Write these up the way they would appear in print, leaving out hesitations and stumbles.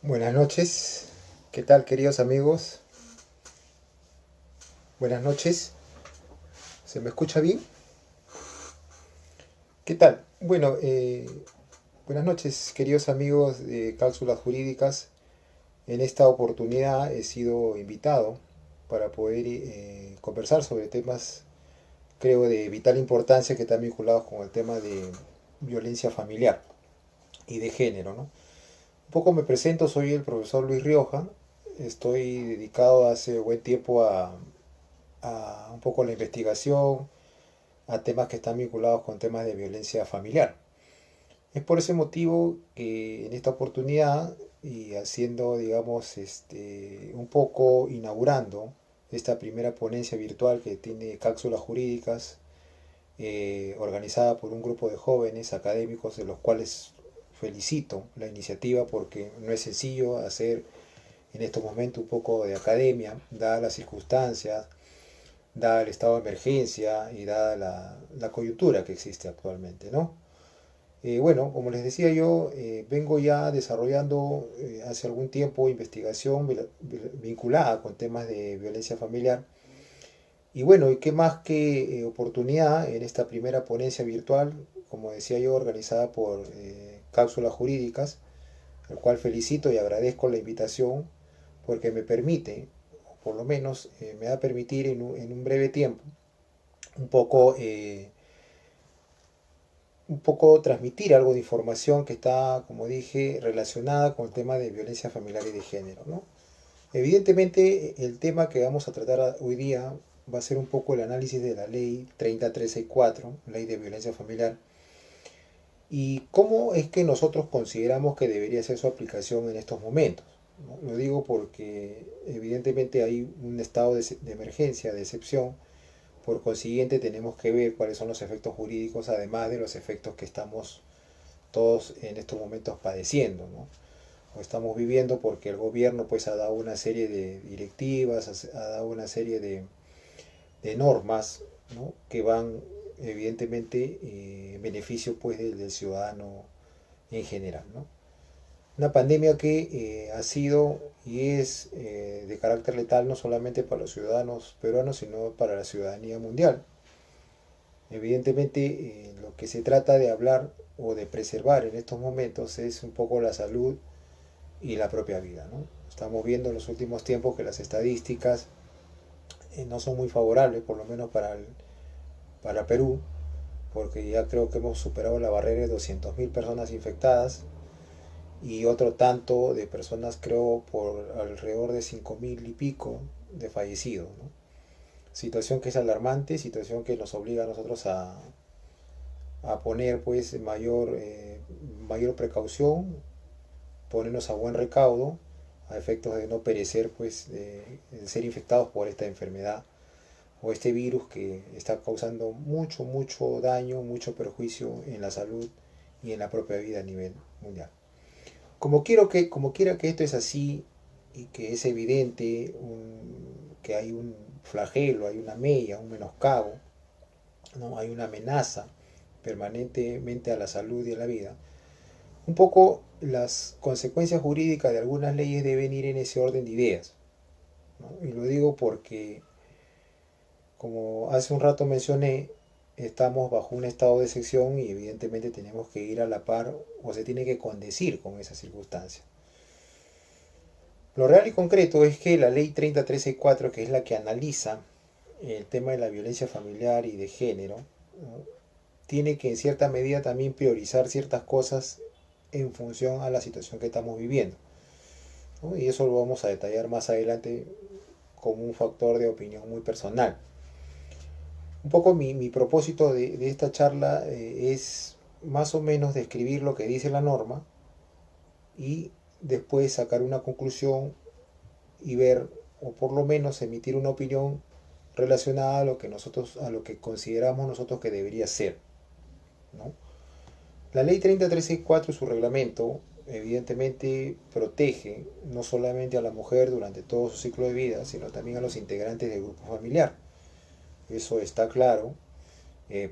Buenas noches, ¿qué tal queridos amigos? Buenas noches, ¿se me escucha bien? ¿Qué tal? Buenas noches queridos amigos de Cápsulas Jurídicas. En esta oportunidad he sido invitado para poder conversar sobre temas, creo, de vital importancia que están vinculados con el tema de violencia familiar y de género, ¿no? Un poco me presento, soy el profesor Luis Rioja, estoy dedicado hace buen tiempo a un poco la investigación, a temas que están vinculados con temas de violencia familiar. Es por ese motivo que en esta oportunidad y haciendo, digamos, un poco inaugurando esta primera ponencia virtual que tiene cápsulas jurídicas, organizada por un grupo de jóvenes académicos, de los cuales felicito la iniciativa porque no es sencillo hacer en estos momentos un poco de academia, dadas las circunstancias, dada el estado de emergencia y dada la coyuntura que existe actualmente, ¿no? Bueno, como les decía yo, vengo ya desarrollando hace algún tiempo investigación vinculada con temas de violencia familiar. Y bueno, y qué más que oportunidad en esta primera ponencia virtual, como decía yo, organizada por Cápsulas Jurídicas, al cual felicito y agradezco la invitación porque me permite, o por lo menos me va a permitir en un breve tiempo, un poco, un poco transmitir algo de información que está, como dije, relacionada con el tema de violencia familiar y de género, ¿no? Evidentemente, el tema que vamos a tratar hoy día va a ser un poco el análisis de la ley 30364, ley de violencia familiar, y cómo es que nosotros consideramos que debería ser su aplicación en estos momentos, ¿no? Lo digo porque evidentemente hay un estado de emergencia, de excepción. Por consiguiente, tenemos que ver cuáles son los efectos jurídicos, además de los efectos que estamos todos en estos momentos padeciendo, ¿no? O estamos viviendo porque el gobierno pues ha dado una serie de directivas, ha dado una serie de normas, ¿no? Que van evidentemente en beneficio pues del ciudadano en general, ¿no? Una pandemia que ha sido y es de carácter letal no solamente para los ciudadanos peruanos, sino para la ciudadanía mundial. Evidentemente, lo que se trata de hablar o de preservar en estos momentos es un poco la salud y la propia vida, ¿no? Estamos viendo en los últimos tiempos que las estadísticas no son muy favorables, por lo menos para Perú, porque ya creo que hemos superado la barrera de 200.000 personas infectadas y otro tanto de personas, creo, por alrededor de 5.000 y pico de fallecidos, ¿no? Situación que es alarmante, situación que nos obliga a nosotros a poner pues mayor precaución, ponernos a buen recaudo a efectos de no perecer pues de ser infectados por esta enfermedad o este virus que está causando mucho daño, mucho perjuicio en la salud y en la propia vida a nivel mundial. Como quiera que esto es así y que es evidente que hay un flagelo, hay una mella, un menoscabo, ¿no? Hay una amenaza permanentemente a la salud y a la vida. Un poco las consecuencias jurídicas de algunas leyes deben ir en ese orden de ideas, ¿no? Y lo digo porque, como hace un rato mencioné, estamos bajo un estado de excepción y evidentemente tenemos que ir a la par o se tiene que condecir con esa circunstancia. Lo real y concreto es que la ley 30364, que es la que analiza el tema de la violencia familiar y de género, ¿no? Tiene que en cierta medida también priorizar ciertas cosas en función a la situación que estamos viviendo, ¿no? Y eso lo vamos a detallar más adelante como un factor de opinión muy personal. Un poco mi propósito de esta charla es más o menos describir lo que dice la norma y después sacar una conclusión y ver, o por lo menos emitir una opinión relacionada a lo que consideramos nosotros que debería ser, ¿no? La ley 30364 y su reglamento evidentemente protege no solamente a la mujer durante todo su ciclo de vida, sino también a los integrantes del grupo familiar. Eso está claro,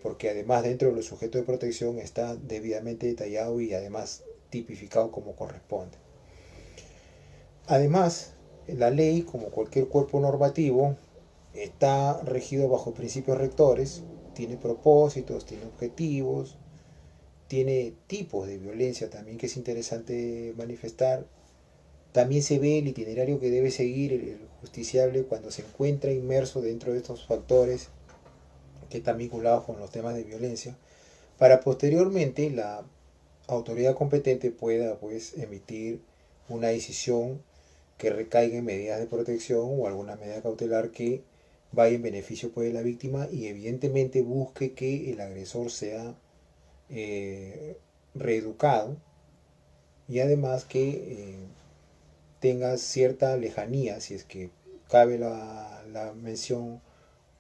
porque además dentro de los sujetos de protección está debidamente detallado y además tipificado como corresponde. Además, la ley, como cualquier cuerpo normativo, está regido bajo principios rectores, tiene propósitos, tiene objetivos, tiene tipos de violencia también que es interesante manifestar. También se ve el itinerario que debe seguir el justiciable cuando se encuentra inmerso dentro de estos factores que están vinculados con los temas de violencia, para posteriormente la autoridad competente pueda pues emitir una decisión que recaiga en medidas de protección o alguna medida cautelar que vaya en beneficio pues, de la víctima y evidentemente busque que el agresor sea reeducado y además que tenga cierta lejanía, si es que cabe la mención,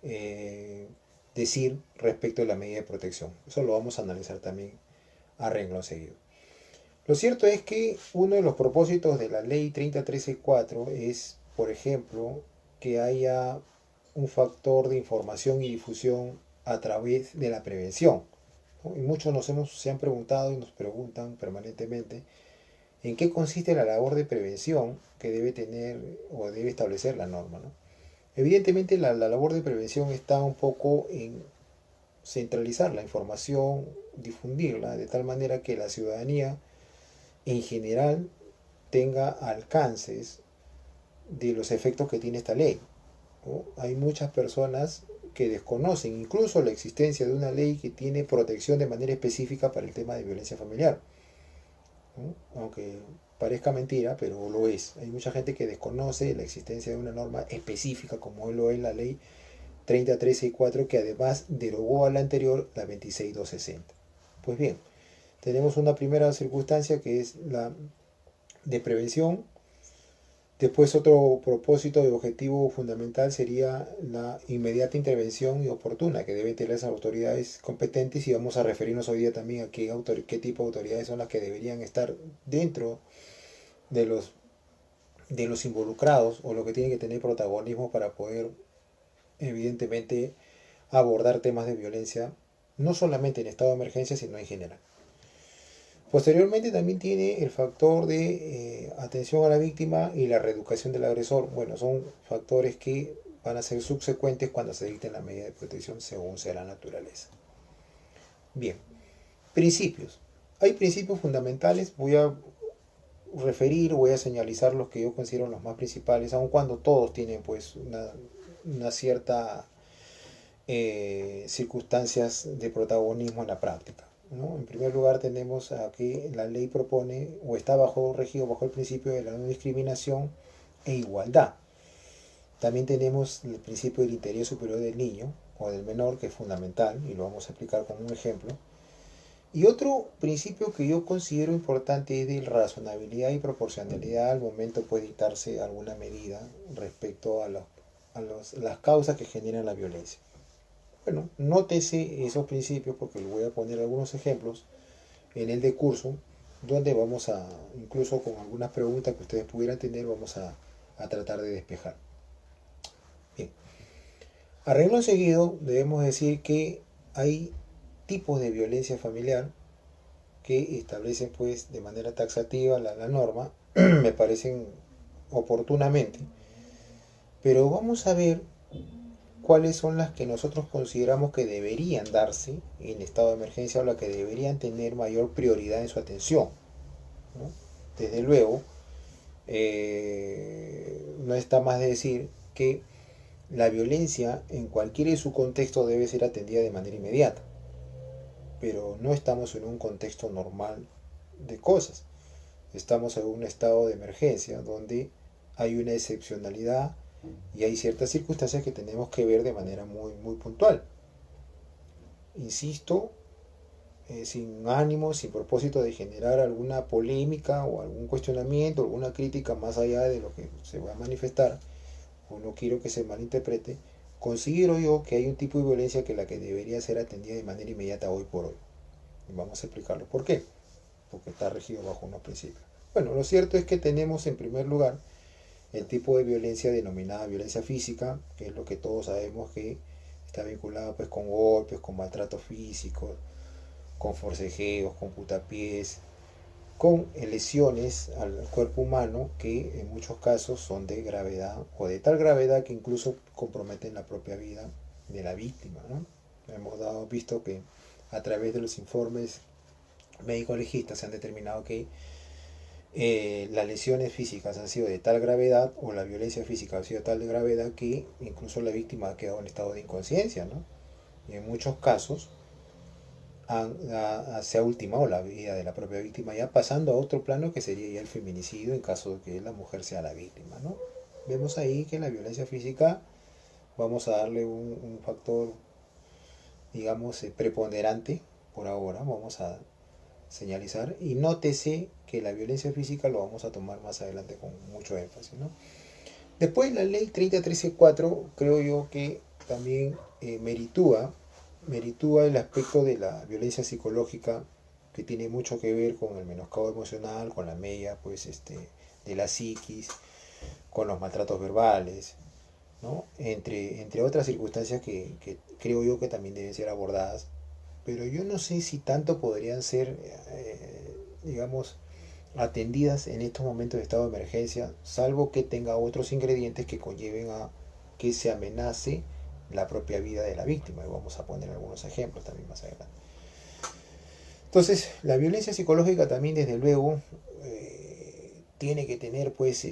eh, decir respecto a la medida de protección. Eso lo vamos a analizar también a renglón seguido. Lo cierto es que uno de los propósitos de la ley 3013-4 es, por ejemplo, que haya un factor de información y difusión a través de la prevención. ¿No? Y muchos se han preguntado y nos preguntan permanentemente en qué consiste la labor de prevención que debe tener o debe establecer la norma. ¿No? Evidentemente la labor de prevención está un poco en centralizar la información, difundirla, de tal manera que la ciudadanía en general tenga alcances de los efectos que tiene esta ley. ¿No? Hay muchas personas que desconocen incluso la existencia de una ley que tiene protección de manera específica para el tema de violencia familiar. ¿No? Aunque parezca mentira, pero lo es. Hay mucha gente que desconoce la existencia de una norma específica como lo es la ley 3013-4 que además derogó a la anterior, la 26260. Pues bien, tenemos una primera circunstancia que es la de prevención. Después otro propósito y objetivo fundamental sería la inmediata intervención y oportuna que deben tener las autoridades competentes y vamos a referirnos hoy día también a qué tipo de autoridades son las que deberían estar dentro de los involucrados o lo que tienen que tener protagonismo para poder evidentemente abordar temas de violencia no solamente en estado de emergencia sino en general. Posteriormente también tiene el factor de atención a la víctima y la reeducación del agresor. Bueno, son factores que van a ser subsecuentes cuando se dicten la medida de protección según sea la naturaleza. Bien, principios. Hay principios fundamentales, voy a referir, voy a señalizar los que yo considero los más principales, aun cuando todos tienen pues una cierta circunstancias de protagonismo en la práctica. ¿No? En primer lugar tenemos a que la ley propone o está regido bajo el principio de la no discriminación e igualdad. También tenemos el principio del interés superior del niño o del menor, que es fundamental y lo vamos a explicar con un ejemplo. Y otro principio que yo considero importante es de razonabilidad y proporcionalidad al momento puede dictarse alguna medida respecto a las causas que generan la violencia. Bueno, nótese esos principios porque les voy a poner algunos ejemplos en el decurso donde vamos a, incluso con algunas preguntas que ustedes pudieran tener, vamos a tratar de despejar. Bien, a renglón seguido debemos decir que hay tipos de violencia familiar que establecen pues de manera taxativa la norma, me parecen oportunamente, pero vamos a ver cuáles son las que nosotros consideramos que deberían darse en estado de emergencia o las que deberían tener mayor prioridad en su atención. ¿No? Desde luego, no está más de decir que la violencia en cualquiera de su contexto debe ser atendida de manera inmediata, pero no estamos en un contexto normal de cosas. Estamos en un estado de emergencia donde hay una excepcionalidad y hay ciertas circunstancias que tenemos que ver de manera muy, muy puntual. Insisto, sin ánimo, sin propósito de generar alguna polémica o algún cuestionamiento, alguna crítica más allá de lo que se va a manifestar, o no quiero que se malinterprete, considero yo que hay un tipo de violencia que la que debería ser atendida de manera inmediata hoy por hoy. Y vamos a explicarlo por qué. Porque está regido bajo unos principios. Bueno, lo cierto es que tenemos en primer lugar el tipo de violencia denominada violencia física, que es lo que todos sabemos que está vinculado pues con golpes, con maltrato físico, con forcejeos, con putapiés, con lesiones al cuerpo humano que en muchos casos son de gravedad o de tal gravedad que incluso comprometen la propia vida de la víctima, ¿no? Hemos visto que a través de los informes médicos legistas se han determinado que las lesiones físicas han sido de tal gravedad o la violencia física ha sido de tal gravedad que incluso la víctima ha quedado en estado de inconsciencia, ¿no? Y en muchos casos se ha ultimado la vida de la propia víctima, ya pasando a otro plano que sería ya el feminicidio en caso de que la mujer sea la víctima, ¿no? Vemos ahí que la violencia física vamos a darle un factor, digamos, preponderante por ahora, vamos a señalizar, y nótese que la violencia física lo vamos a tomar más adelante con mucho énfasis, ¿no? Después la ley 3013-4 creo yo que también meritúa el aspecto de la violencia psicológica, que tiene mucho que ver con el menoscabo emocional, con la media pues de la psiquis, con los maltratos verbales, ¿no? Entre otras circunstancias que creo yo que también deben ser abordadas, pero yo no sé si tanto podrían ser, digamos, atendidas en estos momentos de estado de emergencia, salvo que tenga otros ingredientes que conlleven a que se amenace la propia vida de la víctima. Y vamos a poner algunos ejemplos también más adelante. Entonces, la violencia psicológica también, desde luego, tiene que tener pues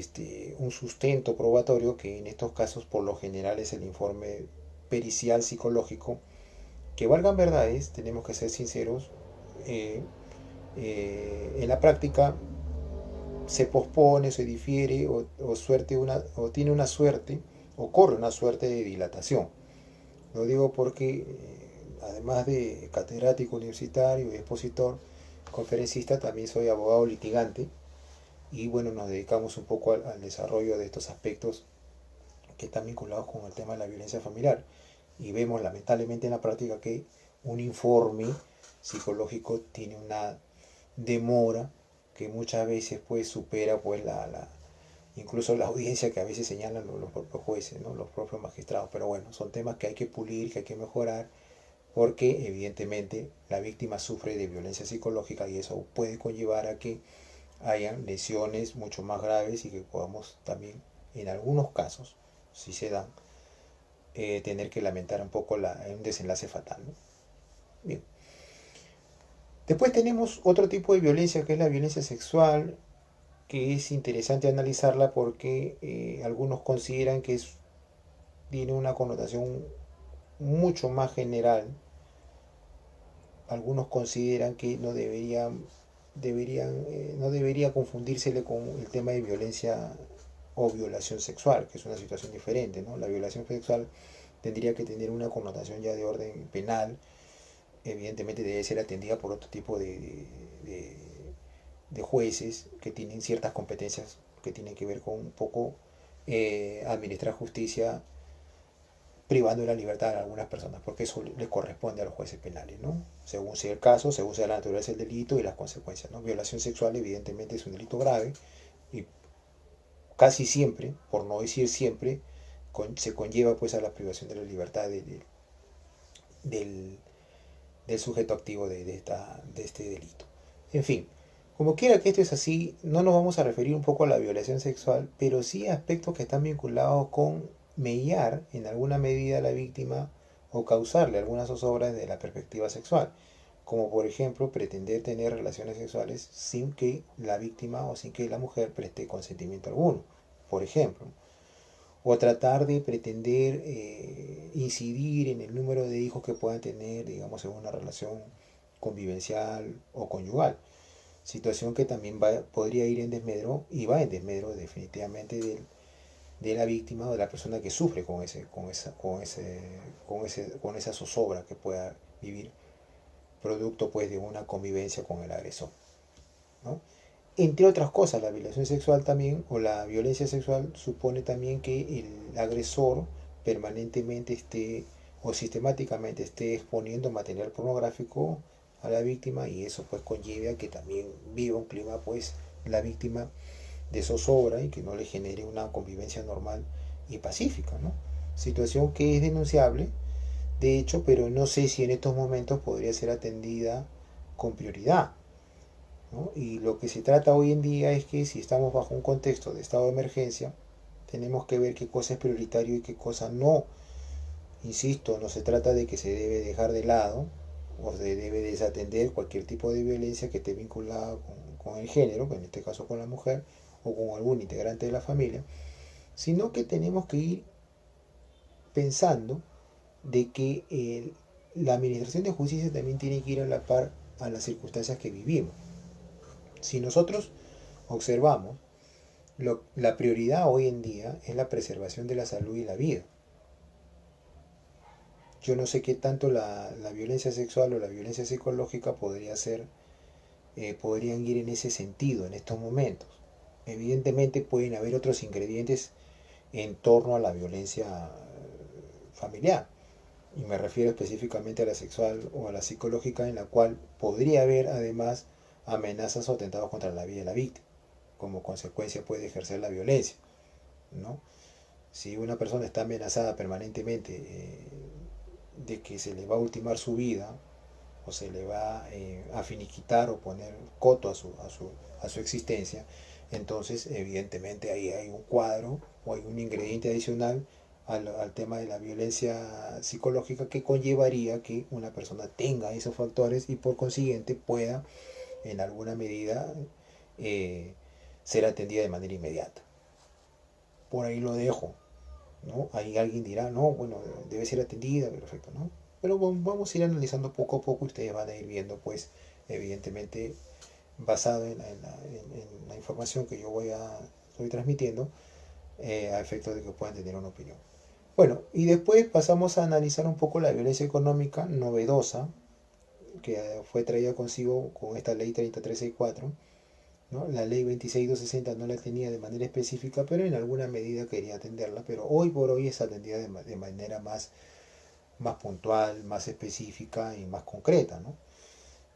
un sustento probatorio, que en estos casos por lo general es el informe pericial psicológico, que valgan verdades, tenemos que ser sinceros, en la práctica se pospone, se difiere o tiene una suerte o corre una suerte de dilatación. Lo digo porque además de catedrático universitario y expositor, conferencista, también soy abogado litigante, y bueno, nos dedicamos un poco al desarrollo de estos aspectos que están vinculados con el tema de la violencia familiar, y vemos lamentablemente en la práctica que un informe psicológico tiene una demora que muchas veces pues supera pues incluso la audiencia que a veces señalan los propios jueces, ¿no? Los propios magistrados. Pero bueno, son temas que hay que pulir, que hay que mejorar, porque evidentemente la víctima sufre de violencia psicológica y eso puede conllevar a que hayan lesiones mucho más graves y que podamos también, en algunos casos, si se dan, tener que lamentar un poco un desenlace fatal, ¿no? Bien. Después tenemos otro tipo de violencia, que es la violencia sexual, que es interesante analizarla porque algunos consideran que tiene una connotación mucho más general. Algunos consideran que no debería confundírsele con el tema de violencia o violación sexual, que es una situación diferente, ¿no? La violación sexual tendría que tener una connotación ya de orden penal, evidentemente debe ser atendida por otro tipo de jueces que tienen ciertas competencias que tienen que ver con un poco administrar justicia privando de la libertad a algunas personas, porque eso le corresponde a los jueces penales, ¿no? Según sea el caso, según sea la naturaleza del delito y las consecuencias, ¿no? Violación sexual evidentemente es un delito grave y casi siempre, por no decir siempre, se conlleva pues a la privación de la libertad del sujeto activo de este delito. En fin, como quiera que esto es así, no nos vamos a referir un poco a la violación sexual, pero sí a aspectos que están vinculados con mellar en alguna medida a la víctima o causarle algunas zozobras de la perspectiva sexual, como por ejemplo pretender tener relaciones sexuales sin que la víctima o sin que la mujer preste consentimiento alguno, por ejemplo, o tratar de pretender incidir en el número de hijos que puedan tener, digamos, en una relación convivencial o conyugal, situación que también podría ir en desmedro y va en desmedro definitivamente de la víctima o de la persona que sufre con esa zozobra que pueda vivir producto pues de una convivencia con el agresor, ¿no? Entre otras cosas, la violación sexual también, o la violencia sexual, supone también que el agresor permanentemente esté o sistemáticamente esté exponiendo material pornográfico a la víctima, y eso pues conlleva a que también viva un clima pues la víctima de zozobra y que no le genere una convivencia normal y pacífica, ¿no? Situación que es denunciable, de hecho, pero no sé si en estos momentos podría ser atendida con prioridad. ¿no? Y lo que se trata hoy en día es que si estamos bajo un contexto de estado de emergencia, tenemos que ver qué cosa es prioritario y qué cosa no. Insisto, no se trata de que se debe dejar de lado o se debe desatender cualquier tipo de violencia que esté vinculada con el género, en este caso con la mujer o con algún integrante de la familia, sino que tenemos que ir pensando de que la administración de justicia también tiene que ir a la par a las circunstancias que vivimos. Si nosotros observamos, la prioridad hoy en día es la preservación de la salud y la vida. Yo no sé qué tanto la violencia sexual o la violencia psicológica podría ser, podrían ir en ese sentido en estos momentos. Evidentemente pueden haber otros ingredientes en torno a la violencia familiar. Y me refiero específicamente a la sexual o a la psicológica, en la cual podría haber además amenazas o atentados contra la vida de la víctima. Como consecuencia puede ejercer la violencia, ¿no? Si una persona está amenazada permanentemente de que se le va a ultimar su vida o se le va a finiquitar o poner coto a su existencia, entonces evidentemente ahí hay un cuadro o hay un ingrediente adicional al tema de la violencia psicológica que conllevaría que una persona tenga esos factores y por consiguiente pueda en alguna medida eh, ser atendida de manera inmediata. Por ahí lo dejo, ¿no? Ahí alguien dirá, no, bueno, debe ser atendida, perfecto, ¿no? Pero vamos a ir analizando poco a poco y ustedes van a ir viendo, pues, evidentemente, basado en la información que yo estoy transmitiendo, a efectos de que puedan tener una opinión. Bueno, y después pasamos a analizar un poco la violencia económica novedosa que fue traída consigo con esta ley 3364, ¿no? La ley 26260 no la tenía de manera específica, pero en alguna medida quería atenderla, pero hoy por hoy es atendida de manera más puntual, más específica y más concreta, ¿no?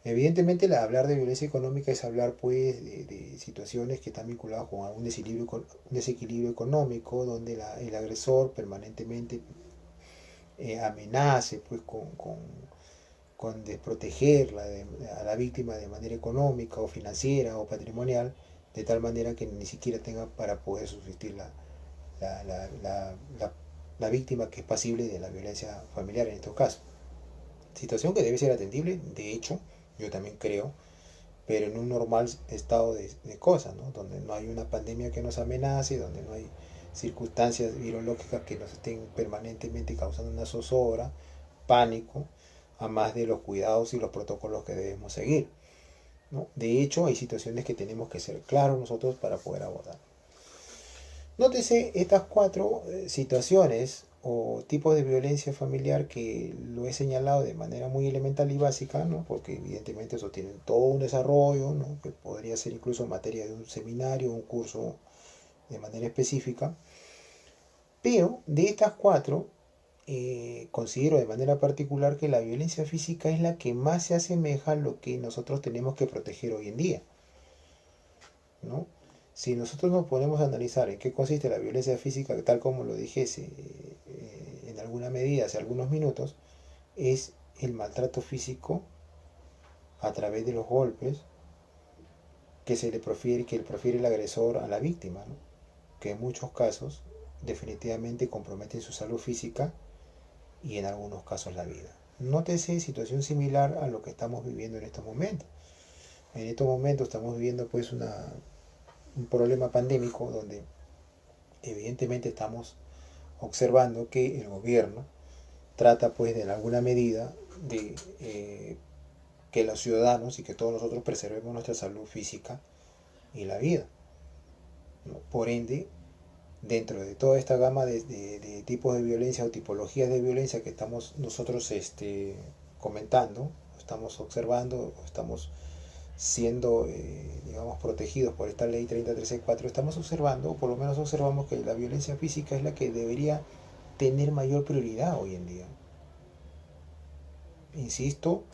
Evidentemente, hablar de violencia económica es hablar pues de situaciones que están vinculadas con un desequilibrio económico, donde el agresor permanentemente amenace pues con desproteger a la víctima de manera económica o financiera o patrimonial, de tal manera que ni siquiera tenga para poder subsistir la, la, la, la, la víctima que es pasible de la violencia familiar en estos casos. Situación que debe ser atendible, de hecho, yo también creo, pero en un normal estado de cosas, ¿no? Donde no hay una pandemia que nos amenace, donde no hay circunstancias virológicas que nos estén permanentemente causando una zozobra, pánico, a más de los cuidados y los protocolos que debemos seguir, ¿no? De hecho, hay situaciones que tenemos que ser claros nosotros para poder abordar. Nótese estas cuatro situaciones o tipos de violencia familiar que lo he señalado de manera muy elemental y básica, ¿no? Porque evidentemente eso tiene todo un desarrollo, ¿no? Que podría ser incluso materia de un seminario, un curso de manera específica. Pero de estas cuatro, considero de manera particular que la violencia física es la que más se asemeja a lo que nosotros tenemos que proteger hoy en día, ¿no? Si nosotros nos ponemos a analizar en qué consiste la violencia física, tal como lo dijese en alguna medida hace algunos minutos, es el maltrato físico a través de los golpes que le profiere el agresor a la víctima, ¿no? Que en muchos casos definitivamente comprometen su salud física y en algunos casos la vida. Nótese situación similar a lo que estamos viviendo en estos momentos. En estos momentos estamos viviendo pues un problema pandémico donde evidentemente estamos observando que el gobierno trata pues de en alguna medida de que los ciudadanos y que todos nosotros preservemos nuestra salud física y la vida, ¿no? Por ende, dentro de toda esta gama de tipos de violencia o tipologías de violencia que estamos nosotros comentando, estamos observando, estamos siendo, digamos, protegidos por esta ley 30364, estamos observando, o por lo menos observamos que la violencia física es la que debería tener mayor prioridad hoy en día. Insisto,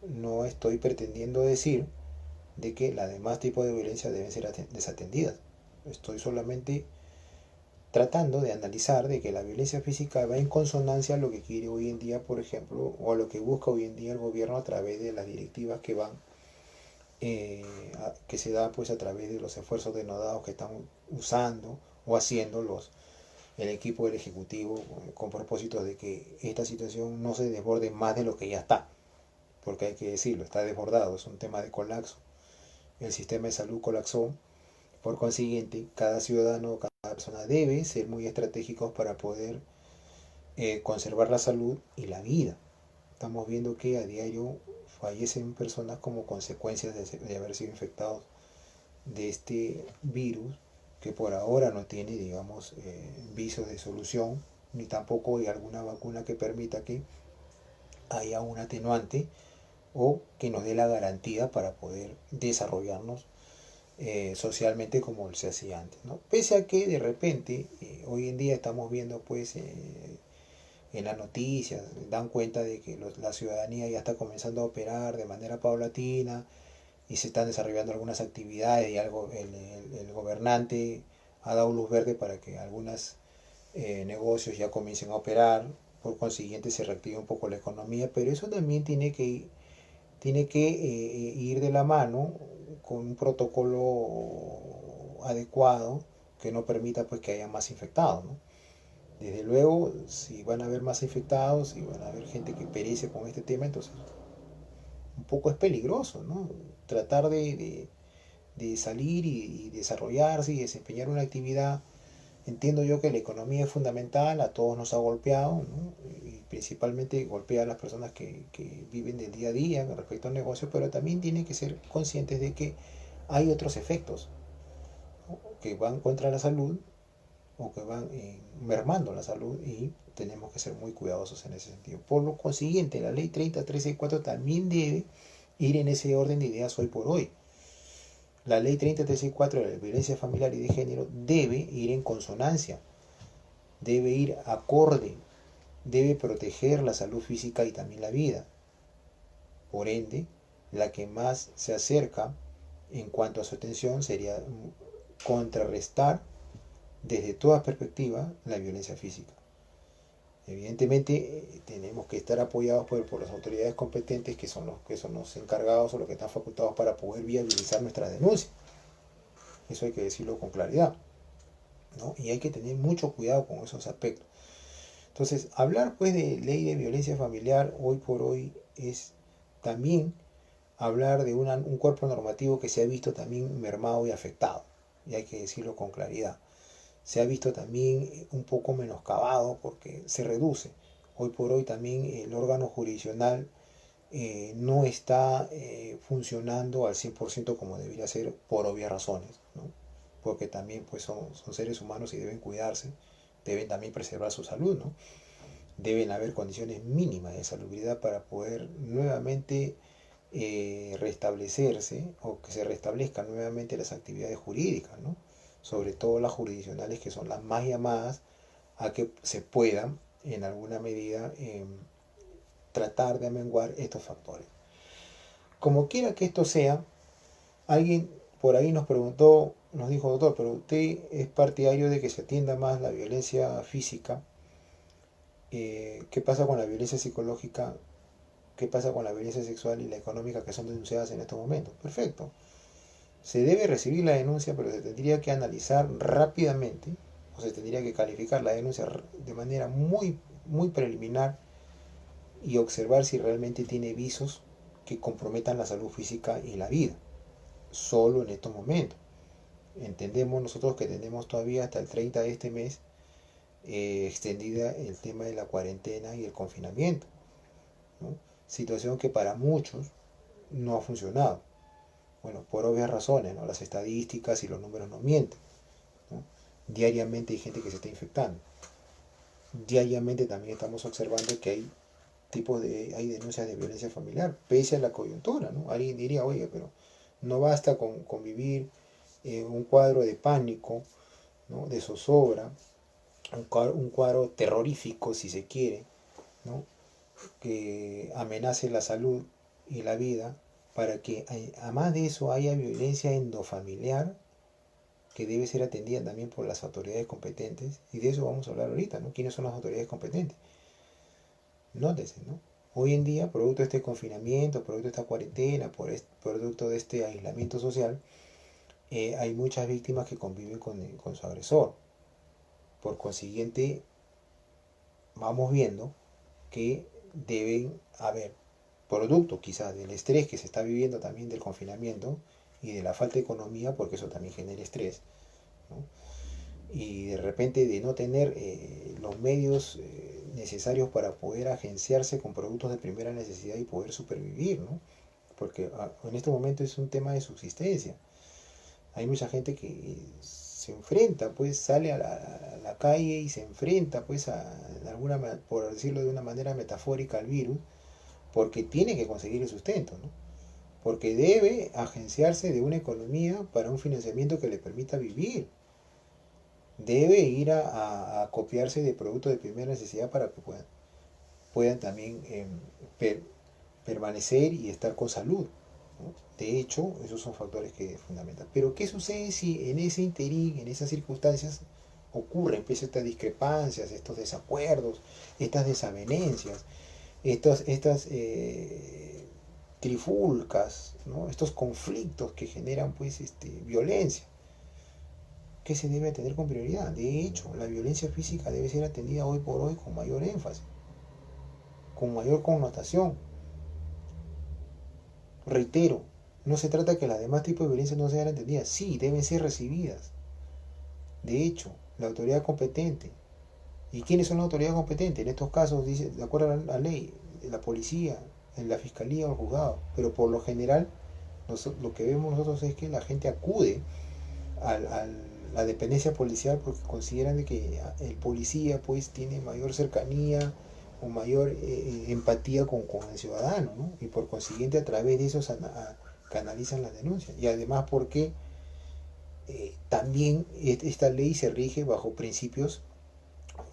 no estoy pretendiendo decir de que los demás tipos de violencia deben ser desatendidas. Estoy solamente tratando de analizar de que la violencia física va en consonancia a lo que quiere hoy en día, por ejemplo, o a lo que busca hoy en día el gobierno a través de las directivas que van que se da pues a través de los esfuerzos denodados que están usando o haciendo el equipo del Ejecutivo con propósitos de que esta situación no se desborde más de lo que ya está, porque hay que decirlo, está desbordado, es un tema de colapso. El sistema de salud colapsó, por consiguiente, cada ciudadano, cada persona debe ser muy estratégicos para poder conservar la salud y la vida. Estamos viendo que a diario fallecen personas como consecuencias de haber sido infectados de este virus que por ahora no tiene, digamos, visos de solución, ni tampoco hay alguna vacuna que permita que haya un atenuante o que nos dé la garantía para poder desarrollarnos socialmente como se hacía antes, ¿no? Pese a que de repente hoy en día estamos viendo pues en las noticias, dan cuenta de que la ciudadanía ya está comenzando a operar de manera paulatina y se están desarrollando algunas actividades y algo el gobernante ha dado luz verde para que algunos negocios ya comiencen a operar, por consiguiente se reactiva un poco la economía, pero eso también tiene que ir de la mano con un protocolo adecuado que no permita pues que haya más infectados, ¿no? Desde luego, si van a haber más infectados, si van a haber gente que perece con este tema, entonces un poco es peligroso, ¿no? Tratar de salir y desarrollarse y desempeñar una actividad. Entiendo yo que la economía es fundamental, a todos nos ha golpeado, ¿no? Y principalmente golpea a las personas que viven del día a día con respecto al negocio, pero también tienen que ser conscientes de que hay otros efectos, ¿no? Que van contra la salud o que van mermando la salud y tenemos que ser muy cuidadosos en ese sentido. Por lo consiguiente, la ley 30.364 también debe ir en ese orden de ideas hoy por hoy. La ley 30.364 de la violencia familiar y de género debe ir en consonancia, debe ir acorde, debe proteger la salud física y también la vida. Por ende, la que más se acerca en cuanto a su atención sería contrarrestar desde toda perspectiva la violencia física. Evidentemente tenemos que estar apoyados por las autoridades competentes que son los encargados o los que están facultados para poder viabilizar nuestras denuncias. Eso hay que decirlo con claridad, ¿no? Y hay que tener mucho cuidado con esos aspectos. Entonces, hablar pues de ley de violencia familiar hoy por hoy es también hablar de un cuerpo normativo que se ha visto también mermado y afectado, y hay que decirlo con claridad. Se ha visto también un poco menoscabado porque se reduce. Hoy por hoy también el órgano jurisdiccional no está funcionando al 100% como debería ser por obvias razones, ¿no? Porque también pues son seres humanos y deben cuidarse, deben también preservar su salud, ¿no? Deben haber condiciones mínimas de salubridad para poder nuevamente restablecerse o que se restablezcan nuevamente las actividades jurídicas, ¿no? Sobre todo las jurisdiccionales que son las más llamadas a que se puedan en alguna medida tratar de amenguar estos factores. Como quiera que esto sea, alguien por ahí nos preguntó, nos dijo, doctor, pero usted es partidario de que se atienda más la violencia física. ¿Qué pasa con la violencia psicológica? ¿Qué pasa con la violencia sexual y la económica que son denunciadas en estos momentos? Perfecto. Se debe recibir la denuncia, pero se tendría que analizar rápidamente, o se tendría que calificar la denuncia de manera muy preliminar y observar si realmente tiene visos que comprometan la salud física y la vida. Solo en estos momentos. Entendemos nosotros que tenemos todavía hasta el 30 de este mes extendida el tema de la cuarentena y el confinamiento, ¿no? Situación que para muchos no ha funcionado. Bueno, por obvias razones, ¿no? Las estadísticas y los números no mienten, ¿no? Diariamente hay gente que se está infectando. Diariamente también estamos observando que hay denuncias de violencia familiar, pese a la coyuntura, ¿no? Alguien diría, oye, pero no basta con convivir un cuadro de pánico, ¿no? De zozobra, un cuadro terrorífico, si se quiere, ¿no? Que amenace la salud y la vida, para que además de eso haya violencia endofamiliar que debe ser atendida también por las autoridades competentes, y de eso vamos a hablar ahorita, ¿no? ¿Quiénes son las autoridades competentes? Nótese, ¿no? Hoy en día, producto de este confinamiento, producto de esta cuarentena, producto de este aislamiento social, hay muchas víctimas que conviven con su agresor. Por consiguiente, vamos viendo que deben haber, producto quizás del estrés que se está viviendo también del confinamiento y de la falta de economía, porque eso también genera estrés, ¿no? Y de repente de no tener los medios necesarios para poder agenciarse con productos de primera necesidad y poder supervivir, ¿no? Porque en este momento es un tema de subsistencia. Hay mucha gente que se enfrenta, pues sale a la calle y se enfrenta, pues, por decirlo de una manera metafórica, al virus, porque tiene que conseguir el sustento, ¿no? Porque debe agenciarse de una economía para un financiamiento que le permita vivir. Debe ir a copiarse de productos de primera necesidad para que puedan también per, permanecer y estar con salud, ¿no? De hecho, esos son factores que fundamentan. Pero ¿qué sucede si en ese interín, en esas circunstancias, ocurren pues, estas discrepancias, estos desacuerdos, estas desavenencias, estas trifulcas, ¿no? Estos conflictos que generan pues, violencia? ¿Qué se debe atender con prioridad? De hecho, la violencia física debe ser atendida hoy por hoy con mayor énfasis, con mayor connotación. Reitero, no se trata que las demás tipos de violencia no sean atendidas. Sí, deben ser recibidas. De hecho, la autoridad competente. ¿Y quiénes son la autoridad competente? En estos casos, dice, de acuerdo a la ley, la policía, la fiscalía o el juzgado. Pero por lo general, lo que vemos nosotros es que la gente acude a la dependencia policial porque consideran de que el policía pues tiene mayor cercanía o mayor empatía con el ciudadano, ¿no? Y por consiguiente a través de eso canalizan las denuncias. Y además porque también esta ley se rige bajo principios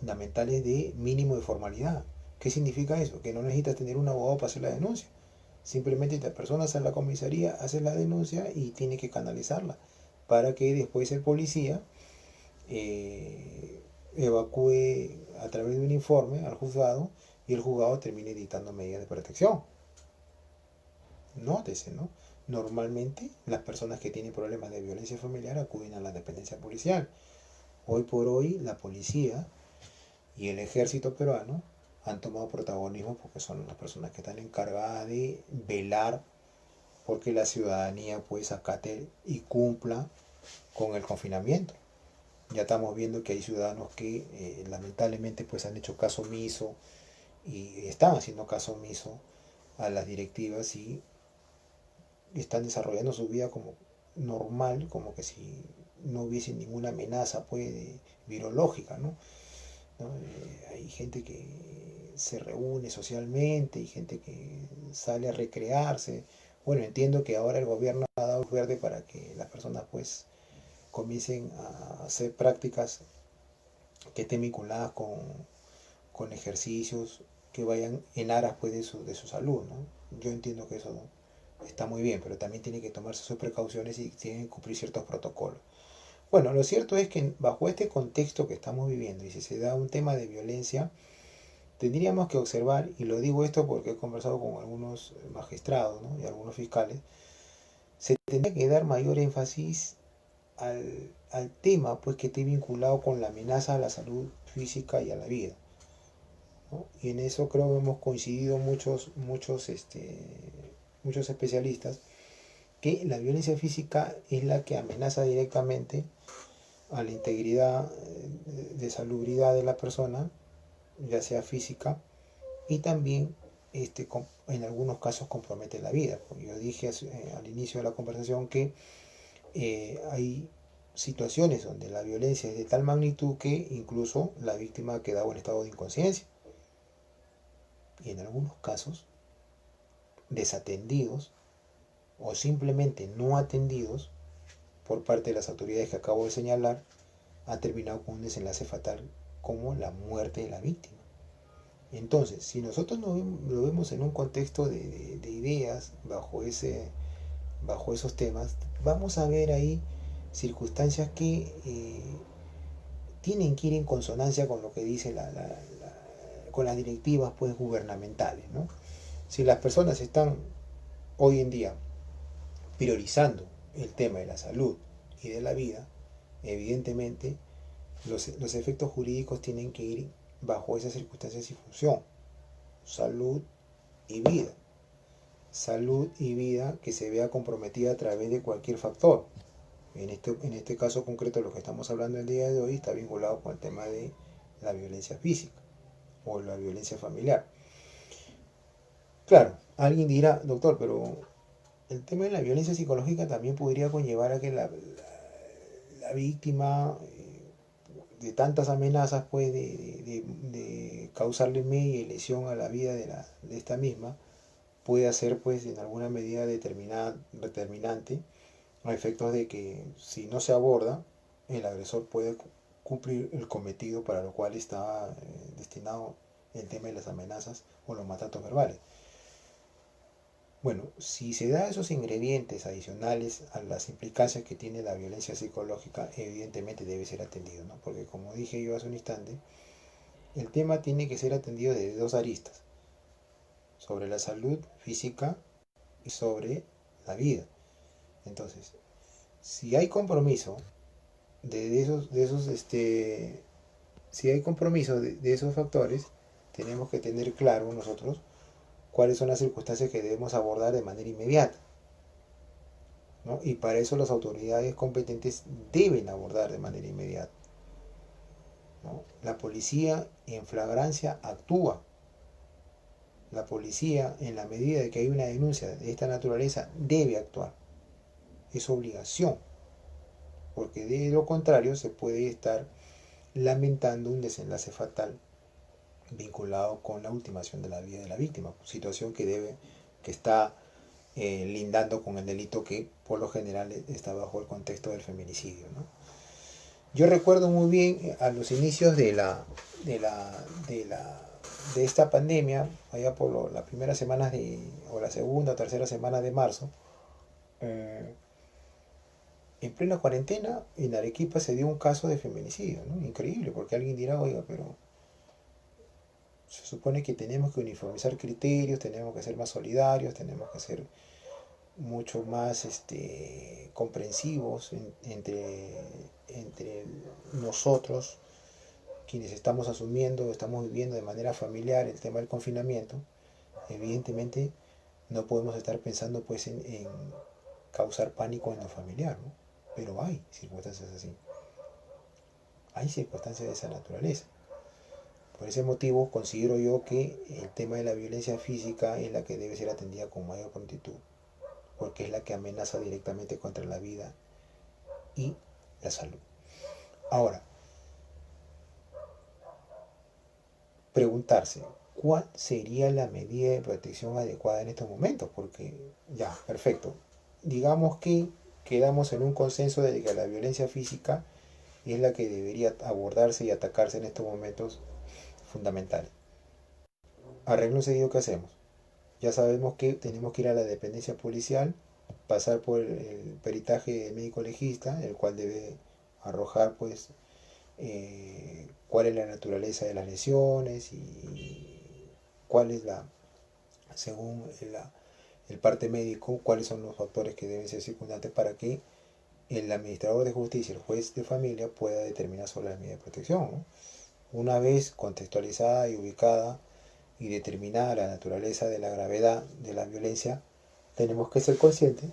fundamentales de mínimo de formalidad. ¿Qué significa eso? Que no necesitas tener un abogado para hacer la denuncia. Simplemente te personas a la comisaría, haces la denuncia y tiene que canalizarla para que después el policía evacúe a través de un informe al juzgado y el juzgado termine dictando medidas de protección. Nótese, ¿no? Normalmente las personas que tienen problemas de violencia familiar acuden a la dependencia policial. Hoy por hoy la policía y el ejército peruano han tomado protagonismo porque son las personas que están encargadas de velar porque la ciudadanía pues acate y cumpla con el confinamiento. Ya estamos viendo que hay ciudadanos que lamentablemente pues han hecho caso omiso y están haciendo caso omiso a las directivas y están desarrollando su vida como normal, como que si no hubiese ninguna amenaza pues virológica, ¿no? ¿No? Hay gente que se reúne socialmente, hay gente que sale a recrearse. Bueno, entiendo que ahora el gobierno ha dado luz verde para que las personas pues comiencen a hacer prácticas que estén vinculadas con ejercicios que vayan en aras pues, de su salud, ¿no? Yo entiendo que eso está muy bien, pero también tiene que tomarse sus precauciones y tienen que cumplir ciertos protocolos. Bueno, lo cierto es que bajo este contexto que estamos viviendo y si se da un tema de violencia, tendríamos que observar, y lo digo esto porque he conversado con algunos magistrados, ¿no? Y algunos fiscales, se tendría que dar mayor énfasis al tema pues, que esté vinculado con la amenaza a la salud física y a la vida, ¿no? Y en eso creo que hemos coincidido muchos especialistas que la violencia física es la que amenaza directamente a la integridad de salubridad de la persona, ya sea física, y también en algunos casos compromete la vida. Yo dije al inicio de la conversación que hay situaciones donde la violencia es de tal magnitud que incluso la víctima ha quedado en estado de inconsciencia. Y en algunos casos, desatendidos o simplemente no atendidos por parte de las autoridades que acabo de señalar, ha terminado con un desenlace fatal como la muerte de la víctima. Entonces, si nosotros lo vemos en un contexto de ideas bajo esos temas, vamos a ver ahí circunstancias que tienen que ir en consonancia con lo que dice con las directivas pues, gubernamentales, ¿no? Si las personas están hoy en día priorizando el tema de la salud y de la vida, evidentemente los efectos jurídicos tienen que ir bajo esas circunstancias y función. Salud y vida. Salud y vida que se vea comprometida a través de cualquier factor. En este caso concreto, lo que estamos hablando el día de hoy está vinculado con el tema de la violencia física o la violencia familiar. Claro, alguien dirá, doctor, pero el tema de la violencia psicológica también podría conllevar a que la víctima de tantas amenazas pues de causarle media y lesión a la vida de esta misma puede ser pues en alguna medida determinante a efectos de que si no se aborda el agresor puede cumplir el cometido para lo cual estaba destinado el tema de las amenazas o los maltratos verbales. Bueno, si se da esos ingredientes adicionales a las implicancias que tiene la violencia psicológica, evidentemente debe ser atendido, ¿no? Porque como dije yo hace un instante, el tema tiene que ser atendido desde dos aristas, sobre la salud física y sobre la vida. Entonces, si hay compromiso si hay compromiso de esos factores, tenemos que tener claro nosotros cuáles son las circunstancias que debemos abordar de manera inmediata, ¿no? Y para eso las autoridades competentes deben abordar de manera inmediata, ¿no? La policía en flagrancia actúa. La policía, en la medida de que hay una denuncia de esta naturaleza, debe actuar. Es obligación, porque de lo contrario se puede estar lamentando un desenlace fatal vinculado con la ultimación de la vida de la víctima, situación que está lindando con el delito que por lo general está bajo el contexto del feminicidio, ¿no? Yo recuerdo muy bien a los inicios de la, de la, de esta pandemia, allá por las primeras semanas o la segunda o tercera semana de marzo, eh, en plena cuarentena, en Arequipa se dio un caso de feminicidio, ¿no? Increíble, porque alguien dirá, oiga, pero se supone que tenemos que uniformizar criterios, tenemos que ser más solidarios, tenemos que ser mucho más comprensivos entre nosotros, quienes estamos asumiendo, estamos viviendo de manera familiar el tema del confinamiento. Evidentemente no podemos estar pensando pues en causar pánico en lo familiar, ¿no? Pero hay circunstancias así, hay circunstancias de esa naturaleza. Por ese motivo considero yo que el tema de la violencia física es la que debe ser atendida con mayor prontitud, porque es la que amenaza directamente contra la vida y la salud. Ahora, preguntarse, ¿cuál sería la medida de protección adecuada en estos momentos? Porque ya, perfecto. Digamos que quedamos en un consenso de que la violencia física es la que debería abordarse y atacarse en estos momentos fundamentales. Arreglo seguido, ¿qué hacemos? Ya sabemos que tenemos que ir a la dependencia policial, pasar por el peritaje médico legista, el cual debe arrojar pues cuál es la naturaleza de las lesiones y cuál es según el parte médico, cuáles son los factores que deben ser circundantes para que el administrador de justicia, el juez de familia, pueda determinar sobre la medida de protección, ¿no? Una vez contextualizada y ubicada y determinada la naturaleza de la gravedad de la violencia, tenemos que ser conscientes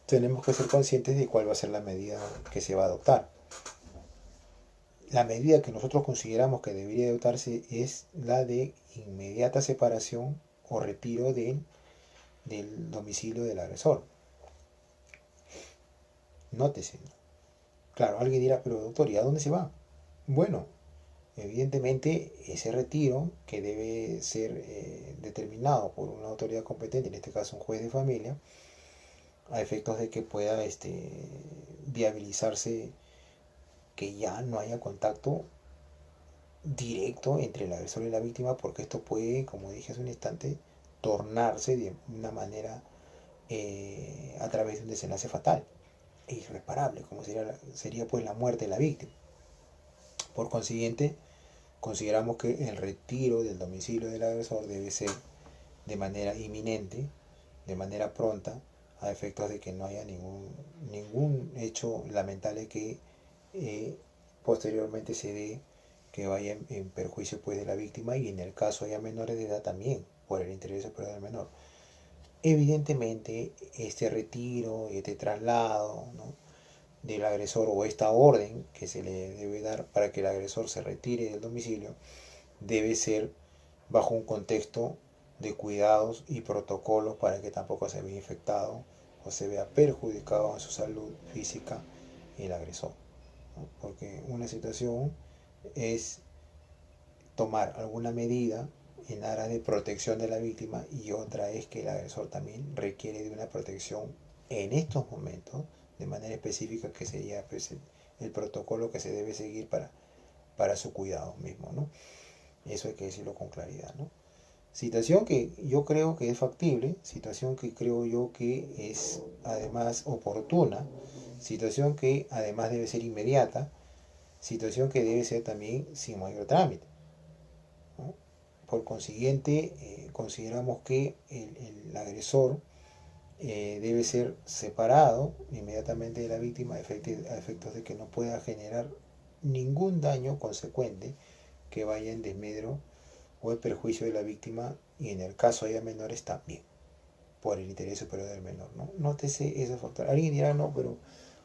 de cuál va a ser la medida que se va a adoptar. La medida que nosotros consideramos que debería adoptarse es la de inmediata separación o retiro del domicilio del agresor. Nótese. Claro, alguien dirá, pero doctor, ¿y a dónde se va? Bueno, evidentemente ese retiro que debe ser determinado por una autoridad competente, en este caso un juez de familia, a efectos de que pueda viabilizarse que ya no haya contacto directo entre el agresor y la víctima, porque esto puede, como dije hace un instante, tornarse de una manera a través de un desenlace fatal e irreparable, como sería pues la muerte de la víctima. Por consiguiente, consideramos que el retiro del domicilio del agresor debe ser de manera inminente, de manera pronta, a efectos de que no haya ningún hecho lamentable que posteriormente se dé que vaya en perjuicio pues de la víctima, y en el caso haya menores de edad también, por el interés superior del menor. Evidentemente, este retiro, este traslado, ¿no?, del agresor, o esta orden que se le debe dar para que el agresor se retire del domicilio, debe ser bajo un contexto de cuidados y protocolos para que tampoco se vea infectado o se vea perjudicado en su salud física el agresor, ¿no? Porque una situación es tomar alguna medida en aras de protección de la víctima, y otra es que el agresor también requiere de una protección en estos momentos de manera específica, que sería pues el protocolo que se debe seguir para su cuidado mismo, ¿no? Eso hay que decirlo con claridad, ¿no? Situación que yo creo que es factible, situación que creo yo que es además oportuna, situación que además debe ser inmediata, situación que debe ser también sin mayor trámite, ¿no? Por consiguiente, consideramos que el agresor debe ser separado inmediatamente de la víctima, a efectos de que no pueda generar ningún daño consecuente que vaya en desmedro o en perjuicio de la víctima, y en el caso haya menores también, por el interés superior del menor, ¿no? Nótese esos factores. Alguien dirá, no, pero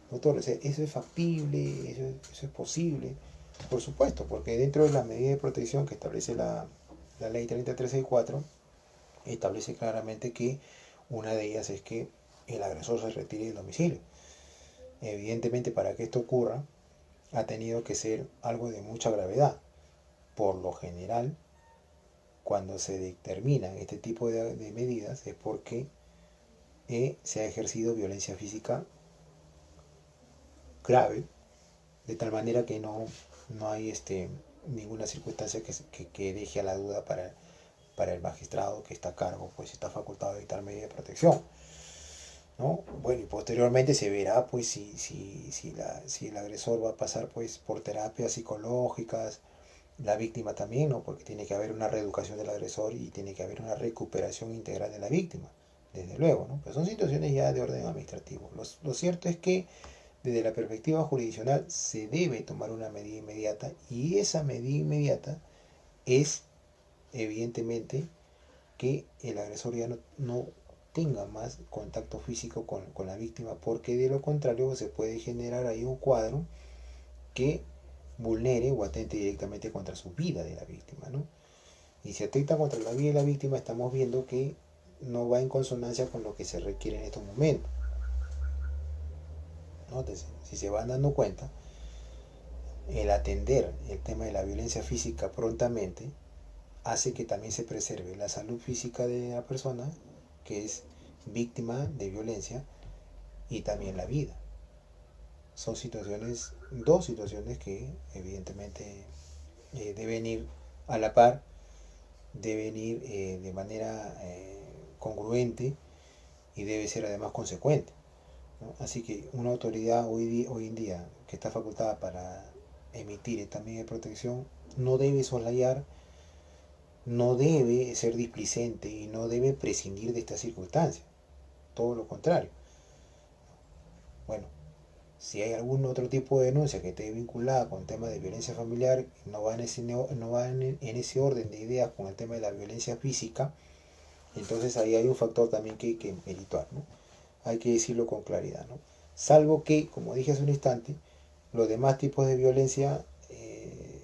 doctor, o sea, eso es factible, eso es posible. Por supuesto, porque dentro de las medidas de protección que establece la ley 3364, establece claramente que una de ellas es que el agresor se retire del domicilio. Evidentemente, para que esto ocurra, ha tenido que ser algo de mucha gravedad. Por lo general, cuando se determinan este tipo de medidas es porque se ha ejercido violencia física grave, de tal manera que no hay ninguna circunstancia que deje a la duda para el magistrado que está a cargo, pues está facultado de dictar medidas de protección, ¿no? Bueno, y posteriormente se verá pues si el agresor va a pasar pues por terapias psicológicas, la víctima también, ¿no? Porque tiene que haber una reeducación del agresor y tiene que haber una recuperación integral de la víctima, desde luego, ¿no? Pero son situaciones ya de orden administrativo. Lo cierto es que desde la perspectiva jurisdiccional se debe tomar una medida inmediata, y esa medida inmediata es evidentemente que el agresor ya no tenga más contacto físico con la víctima, porque de lo contrario se puede generar ahí un cuadro que vulnere o atente directamente contra su vida de la víctima, ¿no? Y si atenta contra la vida de la víctima, estamos viendo que no va en consonancia con lo que se requiere en estos momentos. Nótese, si se van dando cuenta, el atender el tema de la violencia física prontamente hace que también se preserve la salud física de la persona que es víctima de violencia, y también la vida. Son dos situaciones que evidentemente deben ir a la par, deben ir de manera congruente, y debe ser además consecuente, ¿no? Así que una autoridad hoy en día que está facultada para emitir esta medida de protección no debe soslayar, no debe ser displicente y no debe prescindir de esta circunstancia. Todo lo contrario. Bueno, si hay algún otro tipo de denuncia que esté vinculada con temas de violencia familiar, no va en ese orden de ideas con el tema de la violencia física, entonces ahí hay un factor también que hay que merituar, ¿no? Hay que decirlo con claridad, ¿no? Salvo que, como dije hace un instante, los demás tipos de violencia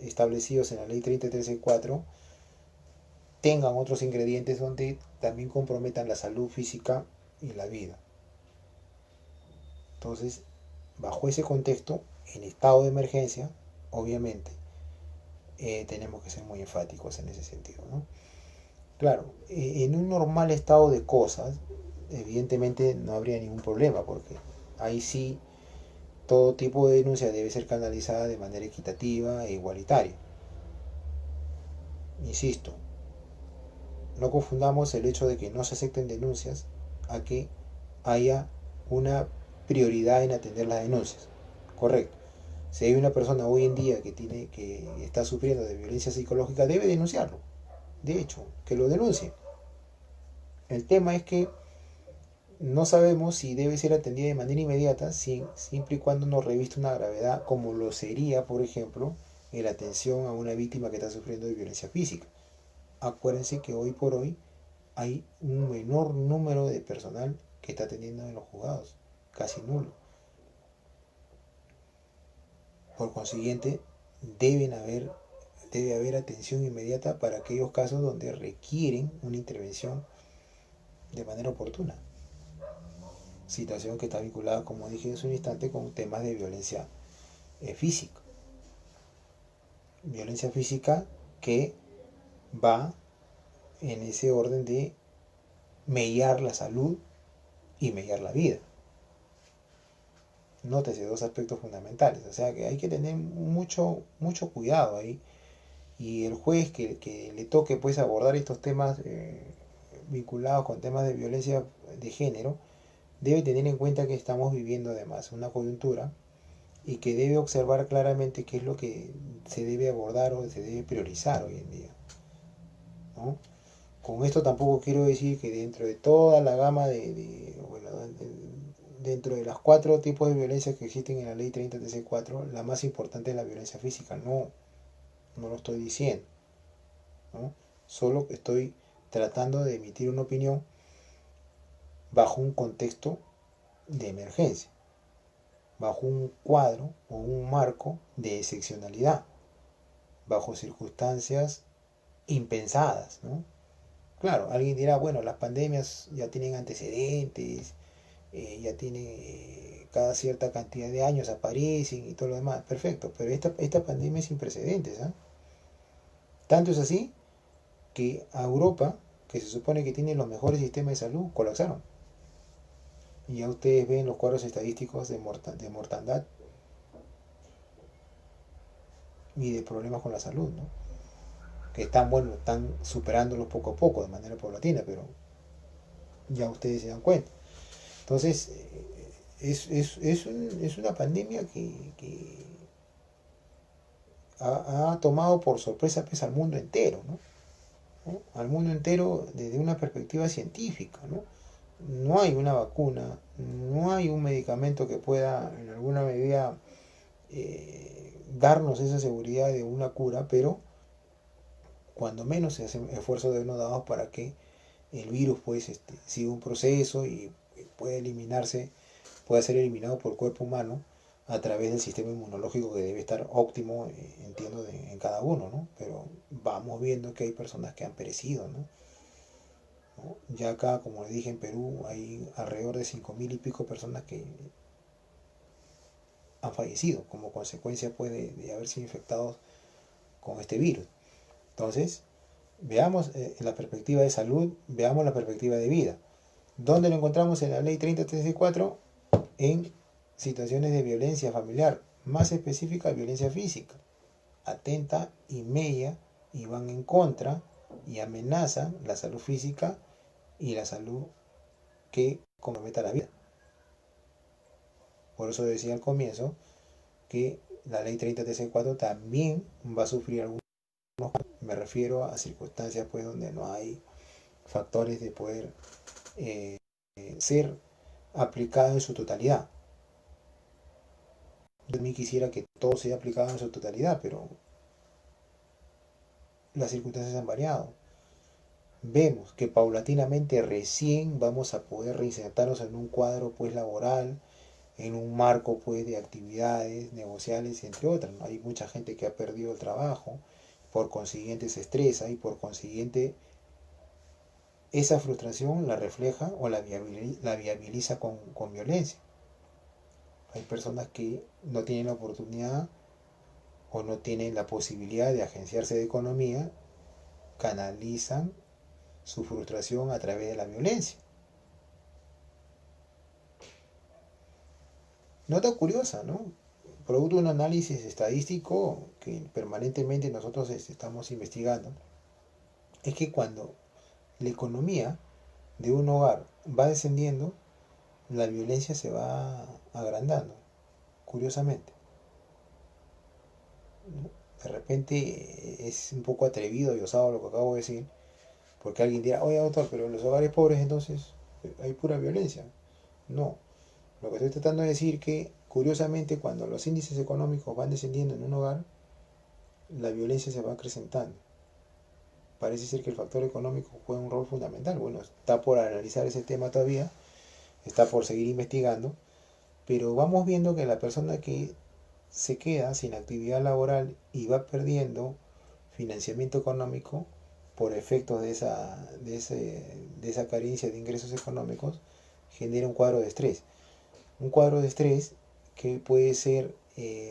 establecidos en la ley 3364 tengan otros ingredientes donde también comprometan la salud física y la vida. Entonces, bajo ese contexto, en estado de emergencia, obviamente, tenemos que ser muy enfáticos en ese sentido, ¿no? Claro, en un normal estado de cosas, evidentemente no habría ningún problema, porque ahí sí todo tipo de denuncia debe ser canalizada de manera equitativa e igualitaria. Insisto, no confundamos el hecho de que no se acepten denuncias a que haya una prioridad en atender las denuncias. Correcto. Si hay una persona hoy en día que está sufriendo de violencia psicológica, debe denunciarlo. De hecho, que lo denuncie. El tema es que no sabemos si debe ser atendida de manera inmediata, siempre y cuando no revista una gravedad como lo sería, por ejemplo, en la atención a una víctima que está sufriendo de violencia física. Acuérdense que hoy por hoy hay un menor número de personal que está atendiendo en los juzgados, casi nulo. Por consiguiente, debe haber atención inmediata para aquellos casos donde requieren una intervención de manera oportuna. Situación que está vinculada, como dije hace un instante, con temas de violencia física. Violencia física que va en ese orden de mellar la salud y mellar la vida. Nótese dos aspectos fundamentales. O sea que hay que tener mucho cuidado ahí. Y el juez que le toque pues abordar estos temas vinculados con temas de violencia de género, debe tener en cuenta que estamos viviendo además una coyuntura y que debe observar claramente qué es lo que se debe abordar o se debe priorizar hoy en día, ¿no? Con esto tampoco quiero decir que dentro de toda la gama bueno, dentro de las cuatro tipos de violencia que existen en la ley 3034, la más importante es la violencia física. No, no lo estoy diciendo, ¿no? Solo estoy tratando de emitir una opinión bajo un contexto de emergencia, bajo un cuadro o un marco de excepcionalidad, bajo circunstancias impensadas, ¿no? Claro, alguien dirá, bueno, las pandemias ya tienen antecedentes, ya tienen cada cierta cantidad de años aparecen y todo lo demás, perfecto, pero esta pandemia es sin precedentes, ¿eh? Tanto es así que a Europa, que se supone que tiene los mejores sistemas de salud, colapsaron. Y ya ustedes ven los cuadros estadísticos de mortandad y de problemas con la salud, ¿no? Que están, bueno, están superándolos poco a poco de manera paulatina, pero ya ustedes se dan cuenta. Entonces, es una pandemia que ha tomado por sorpresa pues, al mundo entero, ¿no? ¿No? Al mundo entero desde una perspectiva científica, ¿no? No hay una vacuna, no hay un medicamento que pueda en alguna medida darnos esa seguridad de una cura, pero cuando menos se hacen esfuerzos de uno dados para que el virus pues siga un proceso y pueda eliminarse, pueda ser eliminado por el cuerpo humano a través del sistema inmunológico que debe estar óptimo, entiendo, en cada uno, ¿no? Pero vamos viendo que hay personas que han perecido, ¿no? ¿No? Ya acá, como les dije, en Perú hay alrededor de 5.000 y pico personas que han fallecido como consecuencia pues, de haber sido infectados con este virus. Entonces, veamos la perspectiva de salud, veamos la perspectiva de vida. ¿Dónde lo encontramos en la ley 3034? En situaciones de violencia familiar, más específica violencia física. Atenta y mella y van en contra y amenazan la salud física y la salud que comprometa la vida. Por eso decía al comienzo que la ley 3034 también va a sufrir algunos, me refiero a circunstancias pues donde no hay factores de poder ser aplicado en su totalidad. Yo también quisiera que todo sea aplicado en su totalidad, pero las circunstancias han variado. Vemos que paulatinamente recién vamos a poder reinsertarnos en un cuadro pues laboral, en un marco pues de actividades negociales, entre otras, ¿no? Hay mucha gente que ha perdido el trabajo, por consiguiente se estresa y por consiguiente esa frustración la refleja o la viabiliza con violencia. Hay personas que no tienen la oportunidad o no tienen la posibilidad de agenciarse de economía, canalizan su frustración a través de la violencia. Nota curiosa, ¿no? Producto de un análisis estadístico que permanentemente nosotros estamos investigando, es que cuando la economía de un hogar va descendiendo, la violencia se va agrandando, curiosamente, ¿no? De repente es un poco atrevido y osado lo que acabo de decir, Porque alguien dirá, oye doctor, pero en los hogares pobres entonces hay pura violencia. No, lo que estoy tratando de decir que curiosamente cuando los índices económicos van descendiendo en un hogar, la violencia se va acrecentando. Parece ser que el factor económico juega un rol fundamental. Bueno, está por analizar ese tema todavía, está por seguir investigando, pero vamos viendo que la persona que se queda sin actividad laboral y va perdiendo financiamiento económico por efectos de esa carencia de ingresos económicos, genera un cuadro de estrés. Un cuadro de estrés que puede ser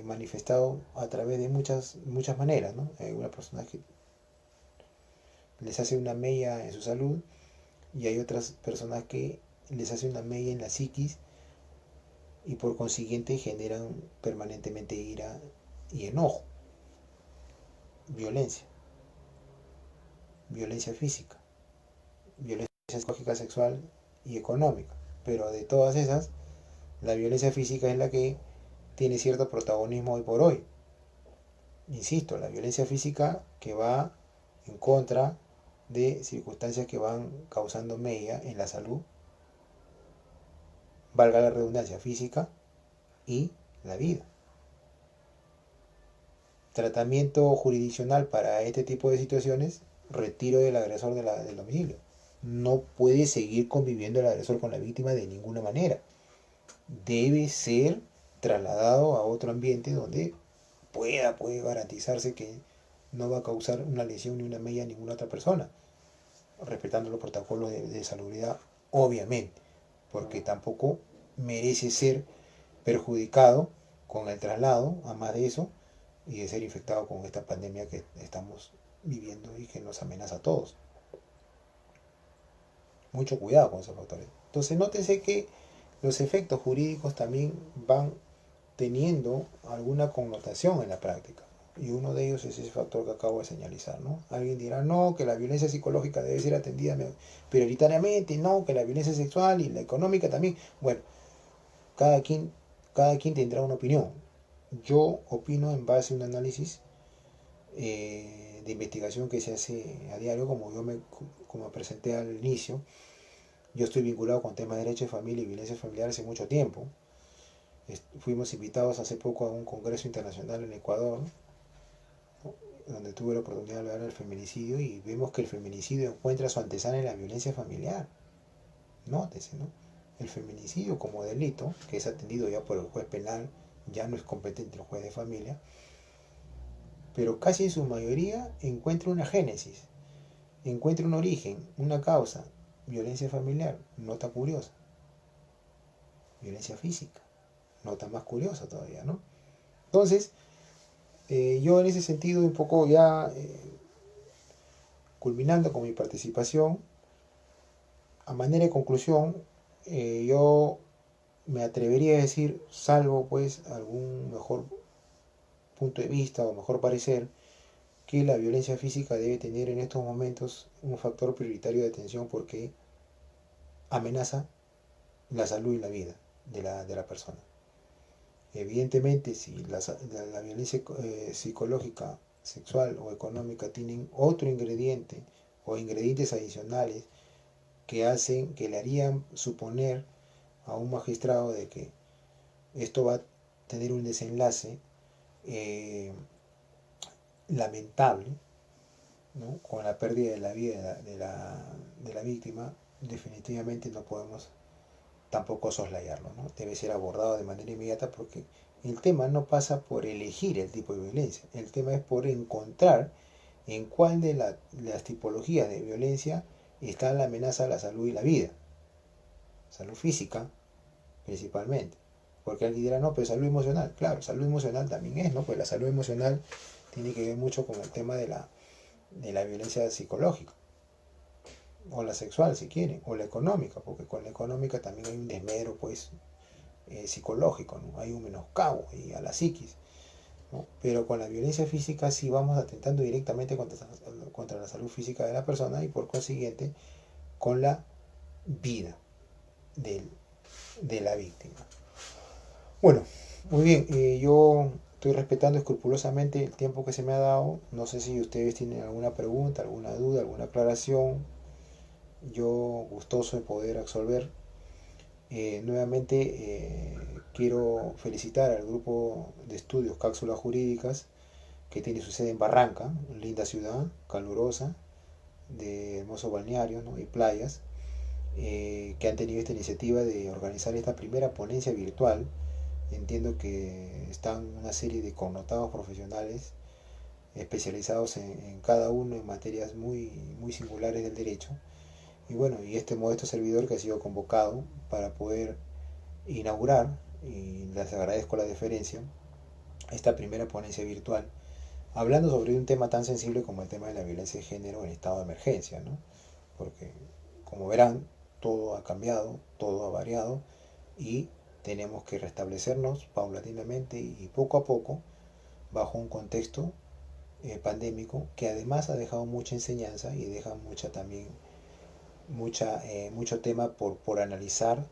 manifestado a través de muchas maneras, ¿no? Hay una persona que les hace una mella en su salud y hay otras personas que les hace una mella en la psiquis y por consiguiente generan permanentemente ira y enojo, violencia, violencia física, violencia psicológica, sexual y económica. Pero de todas esas, la violencia física es la que tiene cierto protagonismo hoy por hoy. Insisto, la violencia física que va en contra de circunstancias que van causando mella en la salud, valga la redundancia, física y la vida. Tratamiento jurisdiccional para este tipo de situaciones, retiro del agresor del domicilio. No puede seguir conviviendo el agresor con la víctima de ninguna manera. Debe ser trasladado a otro ambiente donde puede garantizarse que no va a causar una lesión ni una mella a ninguna otra persona, respetando los protocolos de salubridad, obviamente, porque tampoco merece ser perjudicado con el traslado, a más de eso, y de ser infectado con esta pandemia que estamos viviendo y que nos amenaza a todos. Mucho cuidado con esos factores. Entonces, nótese que los efectos jurídicos también van teniendo alguna connotación en la práctica. Y uno de ellos es ese factor que acabo de señalizar, ¿no? Alguien dirá, no, que la violencia psicológica debe ser atendida prioritariamente, no, que la violencia sexual y la económica también. Bueno, cada quien, cada quien tendrá una opinión. Yo opino en base a un análisis de investigación que se hace a diario, como presenté al inicio. Yo estoy vinculado con temas de derecho de familia y violencia familiar hace mucho tiempo. Fuimos invitados hace poco a un congreso internacional en Ecuador, ¿no? Donde tuve la oportunidad de hablar del feminicidio y vemos que el feminicidio encuentra su antesala en la violencia familiar. Nótese, ¿no? El feminicidio como delito, que es atendido ya por el juez penal, ya no es competente el juez de familia, pero casi en su mayoría encuentra una génesis, encuentra un origen, una causa, violencia familiar, nota curiosa, violencia física, nota más curiosa todavía, ¿no? Entonces, yo en ese sentido, un poco ya culminando con mi participación, a manera de conclusión, yo me atrevería a decir, salvo pues algún mejor punto de vista o mejor parecer, que la violencia física debe tener en estos momentos un factor prioritario de atención porque amenaza la salud y la vida de la persona. Evidentemente, si la violencia psicológica, sexual o económica tienen otro ingrediente o ingredientes adicionales que le harían suponer a un magistrado de que esto va a tener un desenlace lamentable, ¿no? Con la pérdida de la vida de la víctima, definitivamente no podemos tampoco soslayarlo, ¿no? Debe ser abordado de manera inmediata porque el tema no pasa por elegir el tipo de violencia, el tema es por encontrar en cuál de las tipologías de violencia está la amenaza a la salud y la vida. Salud física, principalmente. Porque alguien dirá, no, pero salud emocional. Claro, salud emocional también es, ¿no? Pues la salud emocional tiene que ver mucho con el tema de la violencia psicológica. O la sexual, si quieren. O la económica, porque con la económica también hay un desmedro, pues, psicológico, ¿no? Hay un menoscabo y a la psiquis, ¿no? Pero con la violencia física sí vamos atentando directamente contra la salud física de la persona y por consiguiente con la vida de la víctima. Bueno, muy bien, yo estoy respetando escrupulosamente el tiempo que se me ha dado. No sé si ustedes tienen alguna pregunta, alguna duda, alguna aclaración. yo gustoso de poder absolver. Nuevamente quiero felicitar al grupo de estudios Cápsulas Jurídicas que tiene su sede en Barranca, linda ciudad, calurosa, de hermosos balnearios, ¿no? Y playas, que han tenido esta iniciativa de organizar esta primera ponencia virtual. Entiendo que están una serie de connotados profesionales especializados en cada uno en materias muy singulares del derecho. Y bueno, y este modesto servidor que ha sido convocado para poder inaugurar, y les agradezco la deferencia, esta primera ponencia virtual, hablando sobre un tema tan sensible como el tema de la violencia de género en estado de emergencia, ¿no? Porque, como verán, todo ha cambiado, todo ha variado y tenemos que restablecernos paulatinamente y poco a poco bajo un contexto pandémico que además ha dejado mucha enseñanza y deja mucha también mucho tema por analizar.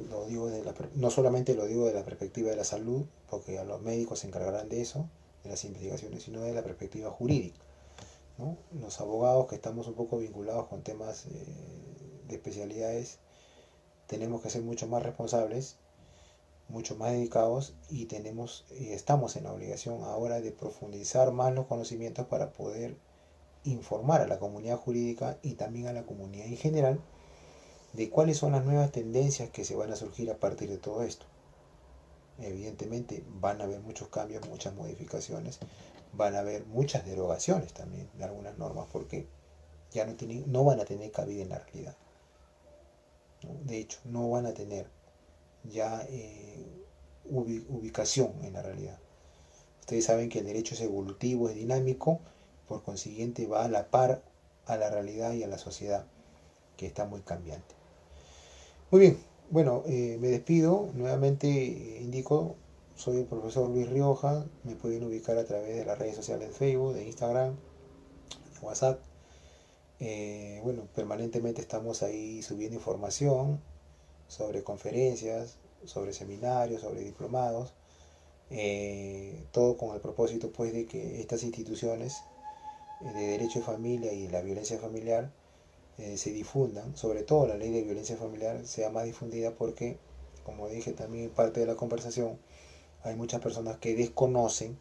Lo digo no solamente lo digo de la perspectiva de la salud, porque a los médicos se encargarán de eso, de las investigaciones, sino de la perspectiva jurídica, ¿no? Los abogados que estamos un poco vinculados con temas de especialidades tenemos que ser mucho más responsables, mucho más dedicados y estamos en la obligación ahora de profundizar más los conocimientos para poder informar a la comunidad jurídica y también a la comunidad en general de cuáles son las nuevas tendencias que se van a surgir a partir de todo esto. Evidentemente van a haber muchos cambios, muchas modificaciones, van a haber muchas derogaciones también de algunas normas porque ya no van a tener cabida en la realidad, ¿no? De hecho, no van a tener ya ubicación en la realidad. Ustedes saben que el derecho es evolutivo, es dinámico, por consiguiente va a la par a la realidad y a la sociedad que está muy cambiante. Muy bien, bueno, me despido. Nuevamente indico, soy el profesor Luis Rioja. Me pueden ubicar a través de las redes sociales de Facebook, de Instagram, de WhatsApp. Bueno, permanentemente estamos ahí subiendo información sobre conferencias, sobre seminarios, sobre diplomados. Todo con el propósito pues de que estas instituciones de derecho de familia y de la violencia familiar se difundan, sobre todo la ley de violencia familiar sea más difundida porque, como dije también en parte de la conversación, hay muchas personas que desconocen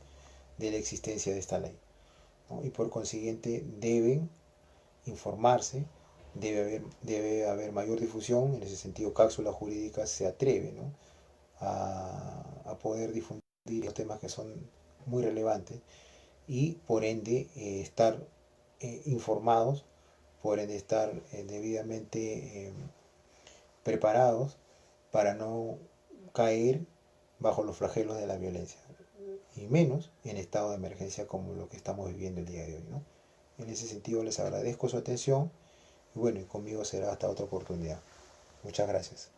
de la existencia de esta ley, ¿no? Y por consiguiente deben informarse, debe haber mayor difusión. En ese sentido, Cápsula Jurídica se atreve, ¿no? a poder difundir los temas que son muy relevantes y por ende estar informados, por ende estar debidamente preparados para no caer bajo los flagelos de la violencia y menos en estado de emergencia como lo que estamos viviendo el día de hoy, ¿no? En ese sentido les agradezco su atención y bueno, y conmigo será hasta otra oportunidad. Muchas gracias.